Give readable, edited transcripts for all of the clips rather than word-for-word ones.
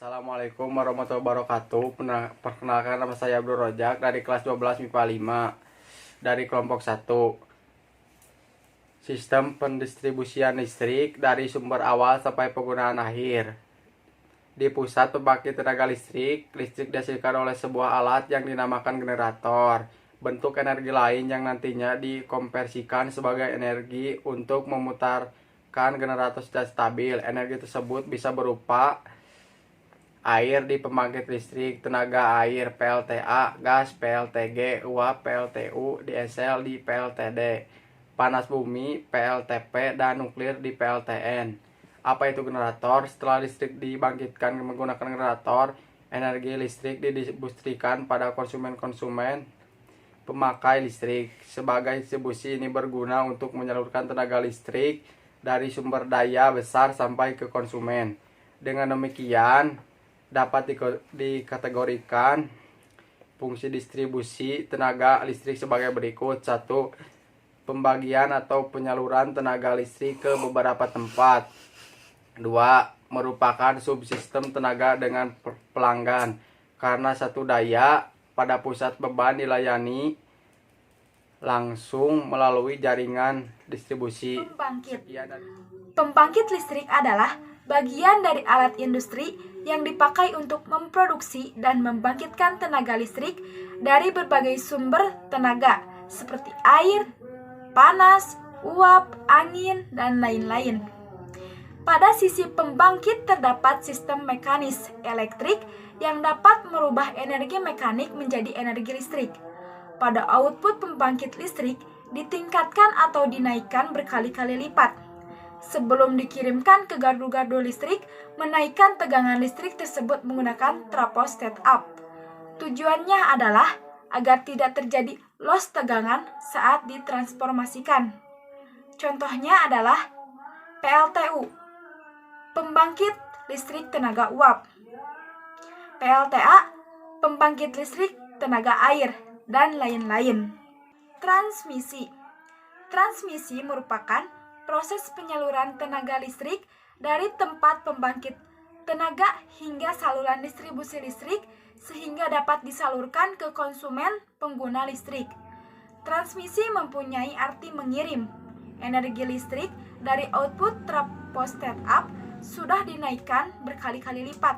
Assalamualaikum warahmatullahi wabarakatuh. Perkenalkan, nama saya Abdul Rojak dari kelas 12 MIPA 5 dari kelompok 1. Sistem pendistribusian listrik dari sumber awal sampai penggunaan akhir. Di pusat pembangkit tenaga listrik dihasilkan oleh sebuah alat yang dinamakan generator. Bentuk energi lain yang nantinya dikonversikan sebagai energi untuk memutarkan generator secara stabil. Energi tersebut bisa berupa air di pembangkit listrik, tenaga air PLTA, gas PLTG, uap PLTU, diesel di PLTD, panas bumi PLTP, dan nuklir di PLTN. Apa itu generator? Setelah listrik dibangkitkan menggunakan generator, energi listrik didistribusikan pada konsumen-konsumen pemakai listrik. Sebagai distribusi ini berguna untuk menyalurkan tenaga listrik dari sumber daya besar sampai ke konsumen. Dengan demikian, dapat dikategorikan fungsi distribusi tenaga listrik sebagai berikut. 1. Pembagian atau penyaluran tenaga listrik ke beberapa tempat. 2. Merupakan subsistem tenaga dengan pelanggan, karena satu daya pada pusat beban dilayani langsung melalui jaringan distribusi. Pembangkit listrik adalah bagian dari alat industri yang dipakai untuk memproduksi dan membangkitkan tenaga listrik dari berbagai sumber tenaga seperti air, panas, uap, angin, dan lain-lain. Pada sisi pembangkit terdapat sistem mekanis elektrik yang dapat merubah energi mekanik menjadi energi listrik. Pada output pembangkit listrik ditingkatkan atau dinaikkan berkali-kali lipat. Sebelum dikirimkan ke gardu-gardu listrik, menaikkan tegangan listrik tersebut menggunakan trafo step up. Tujuannya adalah agar tidak terjadi loss tegangan saat ditransformasikan. Contohnya adalah PLTU, pembangkit listrik tenaga uap, PLTA, pembangkit listrik tenaga air, dan lain-lain. Transmisi merupakan proses penyaluran tenaga listrik dari tempat pembangkit tenaga hingga saluran distribusi listrik sehingga dapat disalurkan ke konsumen pengguna listrik. Transmisi mempunyai arti mengirim energi listrik dari output trafo step up sudah dinaikkan berkali-kali lipat.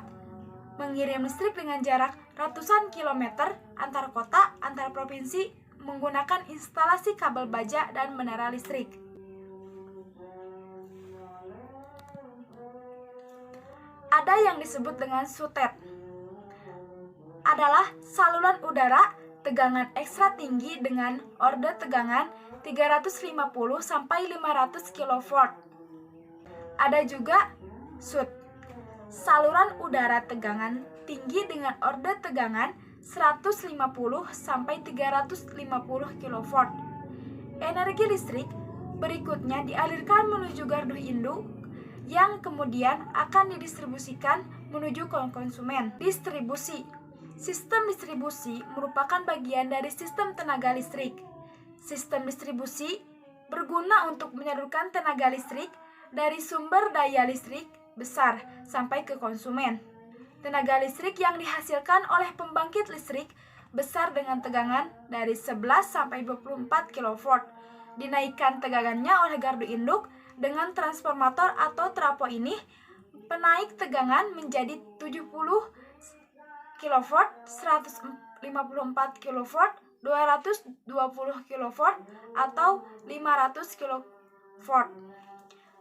Mengirim listrik dengan jarak ratusan kilometer antar kota, antar provinsi menggunakan instalasi kabel baja dan menara listrik. Ada yang disebut dengan SUTET, adalah saluran udara tegangan ekstra tinggi dengan orde tegangan 350 sampai 500 kV. Ada juga SUT, saluran udara tegangan tinggi dengan orde tegangan 150 sampai 350 kV. Energi listrik berikutnya dialirkan menuju gardu induk yang kemudian akan didistribusikan menuju ke konsumen. Distribusi. Sistem distribusi merupakan bagian dari sistem tenaga listrik. Sistem distribusi berguna untuk menyalurkan tenaga listrik dari sumber daya listrik besar sampai ke konsumen. Tenaga listrik yang dihasilkan oleh pembangkit listrik besar dengan tegangan dari 11 sampai 24 kV. Dinaikkan tegangannya oleh gardu induk dengan transformator atau trafo ini, penaik tegangan menjadi 70 kV, 154 kV, 220 kV, atau 500 kV.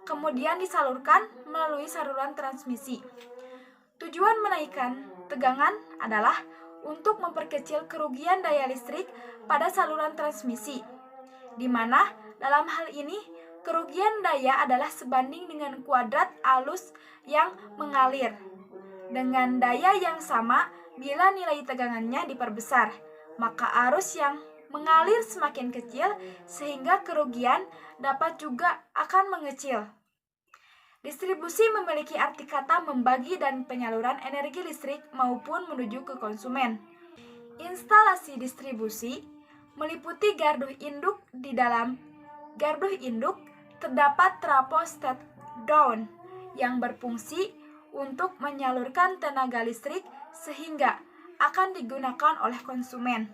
Kemudian disalurkan melalui saluran transmisi. Tujuan menaikkan tegangan adalah untuk memperkecil kerugian daya listrik pada saluran transmisi, di mana dalam hal ini kerugian daya adalah sebanding dengan kuadrat arus yang mengalir dengan daya yang sama. Bila nilai tegangannya diperbesar, maka arus yang mengalir semakin kecil sehingga kerugian dapat juga akan mengecil. Distribusi memiliki arti kata membagi dan penyaluran energi listrik maupun menuju ke konsumen. Instalasi distribusi meliputi gardu induk. Di dalam gardu induk terdapat trafo step down yang berfungsi untuk menyalurkan tenaga listrik sehingga akan digunakan oleh konsumen.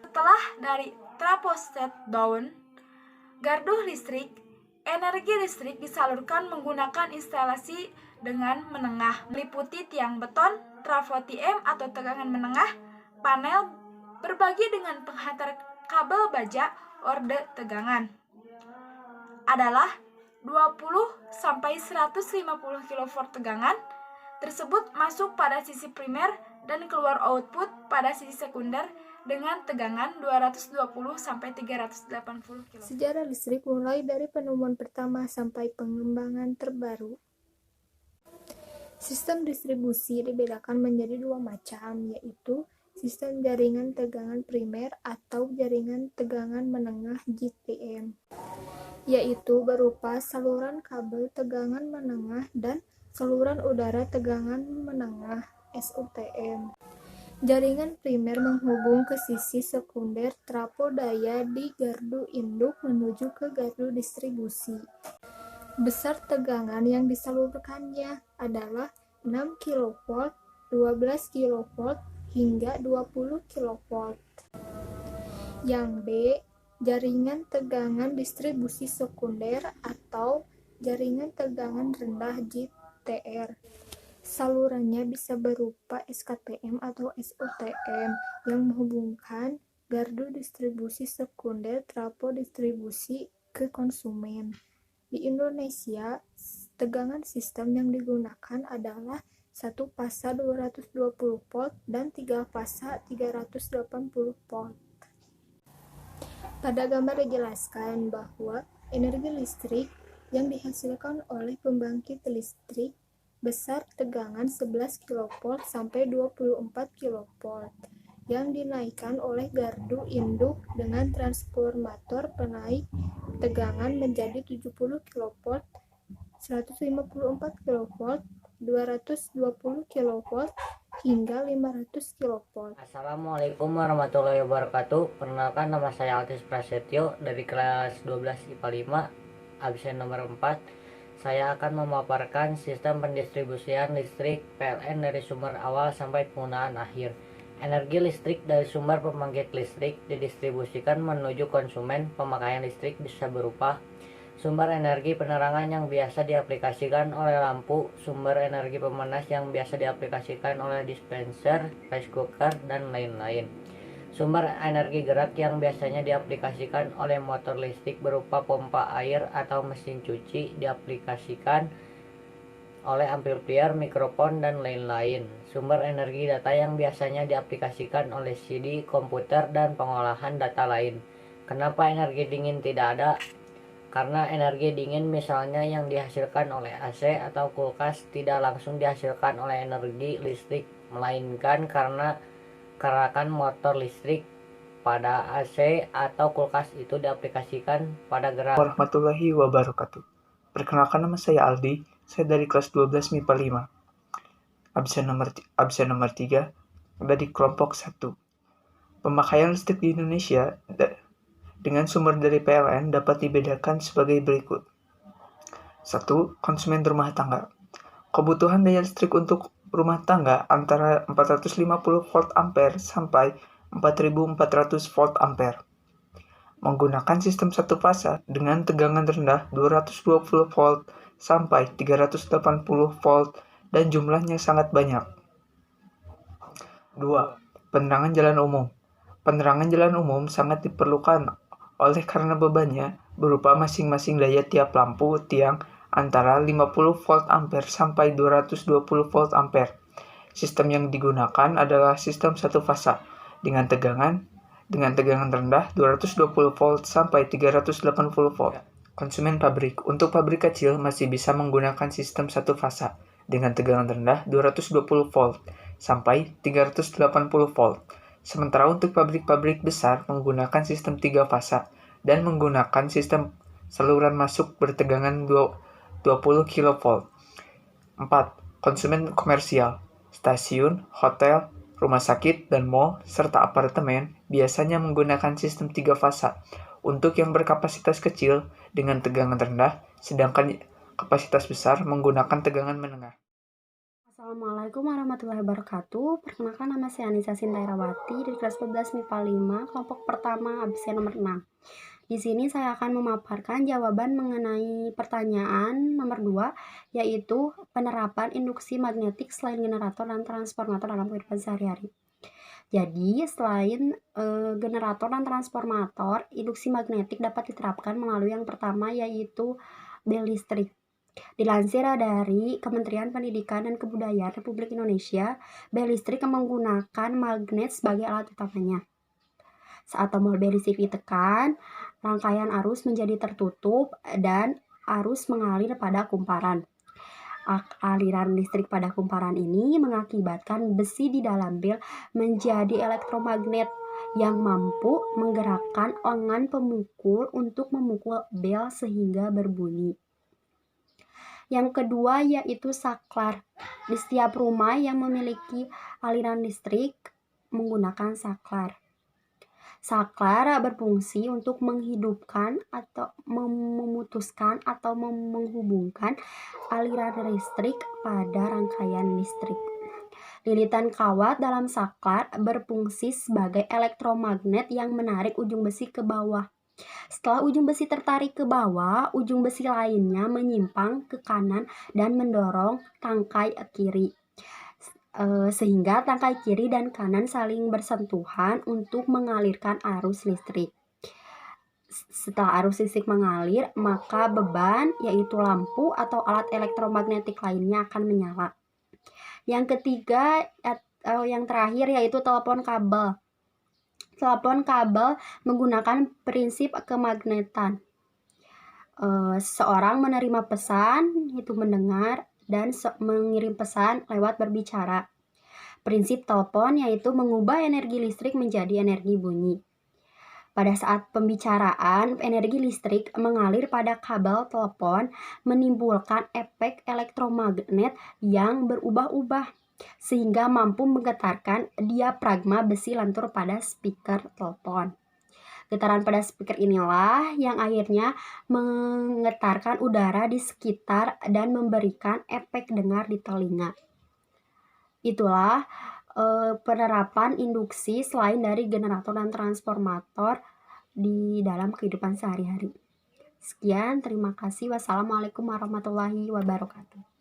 Setelah dari trafo step down, gardu listrik, energi listrik disalurkan menggunakan instalasi dengan menengah, meliputi tiang beton, trafo TM atau tegangan menengah, panel berbagi dengan penghantar kabel baja orde tegangan. Adalah 20 sampai 150 kV tegangan tersebut masuk pada sisi primer dan keluar output pada sisi sekunder dengan tegangan 220 sampai 380 kV. Sejarah listrik mulai dari penemuan pertama sampai pengembangan terbaru. Sistem distribusi dibedakan menjadi dua macam, yaitu sistem jaringan tegangan primer atau jaringan tegangan menengah JTM, yaitu berupa saluran kabel tegangan menengah dan saluran udara tegangan menengah SUTM. Jaringan primer menghubung ke sisi sekunder trafo daya di gardu induk menuju ke gardu distribusi. Besar tegangan yang disalurkannya adalah 6 kV, 12 kV, hingga 20 kV. Yang B, jaringan tegangan distribusi sekunder atau jaringan tegangan rendah JTR. Salurannya bisa berupa SKTM atau SOTM yang menghubungkan gardu distribusi sekunder trafo distribusi ke konsumen. Di Indonesia, tegangan sistem yang digunakan adalah 1 fasa 220 volt dan 3 fasa 380 volt. Pada gambar dijelaskan bahwa energi listrik yang dihasilkan oleh pembangkit listrik besar tegangan 11 kV sampai 24 kV yang dinaikkan oleh gardu induk dengan transformator penaik tegangan menjadi 70 kV, 154 kV, 220 kV, hingga 500 kV. Assalamualaikum warahmatullahi wabarakatuh. Perkenalkan, nama saya Altis Prasetyo dari kelas 12 IPA 5, absen nomor 4. Saya akan memaparkan sistem pendistribusian listrik PLN dari sumber awal sampai penggunaan akhir. Energi listrik dari sumber pembangkit listrik didistribusikan menuju konsumen. Pemakaian listrik bisa berupa sumber energi penerangan yang biasa diaplikasikan oleh lampu, sumber energi pemanas yang biasa diaplikasikan oleh dispenser, rice cooker, dan lain-lain. Sumber energi gerak yang biasanya diaplikasikan oleh motor listrik berupa pompa air atau mesin cuci, diaplikasikan oleh amplifier, mikrofon, dan lain-lain. Sumber energi data yang biasanya diaplikasikan oleh CD, komputer, dan pengolahan data lain. Kenapa energi dingin tidak ada? Karena energi dingin misalnya yang dihasilkan oleh AC atau kulkas tidak langsung dihasilkan oleh energi listrik, melainkan karena gerakan motor listrik pada AC atau kulkas itu diaplikasikan pada gerakan. Warahmatullahi wabarakatuh. Perkenalkan, nama saya Aldi, saya dari kelas 12 MIPA 5. Absen nomor 3 dari kelompok 1. Pemakaian listrik di Indonesia dengan sumber dari PLN dapat dibedakan sebagai berikut. 1. Konsumen rumah tangga. Kebutuhan daya listrik untuk rumah tangga antara 450 volt ampere sampai 4400 volt ampere. Menggunakan sistem satu fasa dengan tegangan rendah 220 volt sampai 380 volt dan jumlahnya sangat banyak. 2. Penerangan jalan umum. Penerangan jalan umum sangat diperlukan oleh karena bebannya berupa masing-masing daya tiap lampu tiang antara 50 volt ampere sampai 220 volt ampere. Sistem yang digunakan adalah sistem satu fasa dengan tegangan rendah 220 volt sampai 380 volt. Konsumen pabrik. Untuk pabrik kecil masih bisa menggunakan sistem satu fasa dengan tegangan rendah 220 volt sampai 380 volt. Sementara untuk pabrik-pabrik besar menggunakan sistem 3 fasa dan menggunakan sistem saluran masuk bertegangan 20 kV. 4. Konsumen komersial. Stasiun, hotel, rumah sakit, dan mall, serta apartemen biasanya menggunakan sistem 3 fasa untuk yang berkapasitas kecil dengan tegangan rendah, sedangkan kapasitas besar menggunakan tegangan menengah. Assalamualaikum warahmatullahi wabarakatuh. Perkenalkan, nama saya Anissa Sintairawati dari kelas 12 MIPA 5, kelompok pertama absen nomor 6. Di sini saya akan memaparkan jawaban mengenai pertanyaan nomor 2, yaitu penerapan induksi magnetik selain generator dan transformator dalam kehidupan sehari-hari. Jadi, selain generator dan transformator, induksi magnetik dapat diterapkan melalui yang pertama, yaitu bel listrik. Dilansir dari Kementerian Pendidikan dan Kebudayaan Republik Indonesia, bel listrik menggunakan magnet sebagai alat utamanya. Saat tombol bel listrik ditekan, rangkaian arus menjadi tertutup dan arus mengalir pada kumparan. Aliran listrik pada kumparan ini mengakibatkan besi di dalam bel menjadi elektromagnet yang mampu menggerakkan lengan pemukul untuk memukul bel sehingga berbunyi. Yang kedua yaitu saklar. Di setiap rumah yang memiliki aliran listrik menggunakan saklar. Saklar berfungsi untuk menghidupkan atau memutuskan atau menghubungkan aliran listrik pada rangkaian listrik. Lilitan kawat dalam saklar berfungsi sebagai elektromagnet yang menarik ujung besi ke bawah. Setelah ujung besi tertarik ke bawah, ujung besi lainnya menyimpang ke kanan dan mendorong tangkai kiri. Sehingga tangkai kiri dan kanan saling bersentuhan untuk mengalirkan arus listrik. Setelah arus listrik mengalir, maka beban yaitu lampu atau alat elektromagnetik lainnya akan menyala. Yang ketiga atau yang terakhir yaitu telepon kabel. Telepon kabel menggunakan prinsip kemagnetan. Seorang menerima pesan, itu mendengar, dan mengirim pesan lewat berbicara. Prinsip telepon yaitu mengubah energi listrik menjadi energi bunyi. Pada saat pembicaraan, energi listrik mengalir pada kabel telepon menimbulkan efek elektromagnet yang berubah-ubah, sehingga mampu menggetarkan diafragma besi lentur pada speaker telepon. Getaran pada speaker inilah yang akhirnya menggetarkan udara di sekitar dan memberikan efek dengar di telinga. Itulah penerapan induksi selain dari generator dan transformator di dalam kehidupan sehari-hari. Sekian, terima kasih. Wassalamualaikum warahmatullahi wabarakatuh.